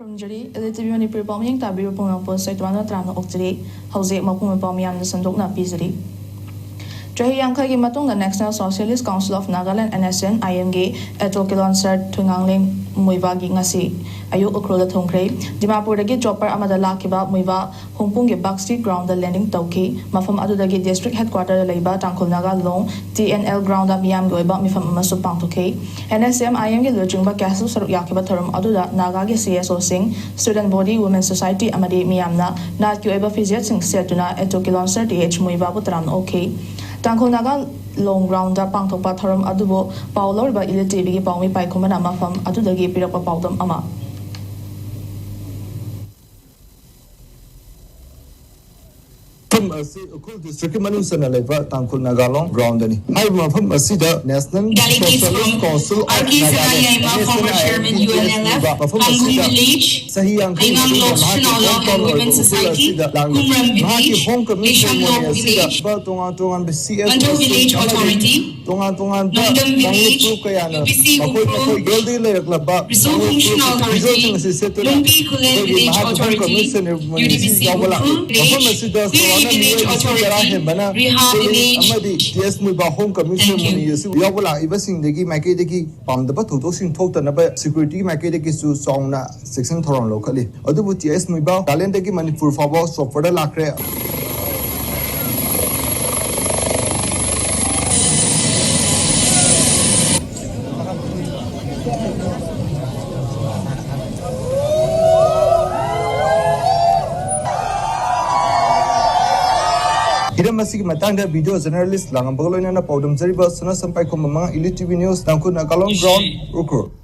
Khurumjari, ELITETV Manipur Palming Tabiru Punapur Saitwana Trano Oktri, Jose Mapum Palmiam the Sandokna Pizri. Trahiyanka Matung, the National Socialist Council of Nagaland NSN IMG, Etokilon Sir Tungangling Muivah Gingasi, Ayu Ukhrul Tongkre, Dimapur the Gate Chopper Amadala Kiba, Muivah, Humpungi Backstreet Ground the Landing Toki, Mafam Adudagi District Headquarter Labor, Tankul Naga Long, TNL Ground up Miam Goeba, Mifam Masupang Toki, NSM IMG Lujumba Castle Yakiba Turum Aduda, Nagagi CSO Sing, Student Body, Women's Society Amadi Miamna, Nat Kueba Physics Setuna, Etokilon Sir TH Muivah Putran OK. Tankul Naga long ground da pangthokpa thoram adubo paulor ba ELITETV gi pawmi pai khumana mafam adudagi pirakpa pawdam ama Ukhrul district manusana leva Tankul Naga long ground ani hai mafam asida National Socialist Council of Nagaland former chairman UNLF Pangum Village Imam Lokshnaulok and Women's Society Umram Village Lishamlok Village Manto Village Authority Nondam Village UPC Ukhrul Resolve Functional Authority Lumpi Kulen Village Authority UDPC Ukhrul Village Authority, Rehab Village. TS Muivah Home Commission Yawala Ibasing the Makadeki, Pam the Batutosin Totanaba, Security Makadeki Su Songna, Section Thoron locally. Other with TS Muivah, Talendeki Manipur Fabo, so for the Lacre. Masih matangga video journalist langang bagaloy na podum jariba suna sampai ko mamang ELITETV news tangkun na kalong ground Ukhrul.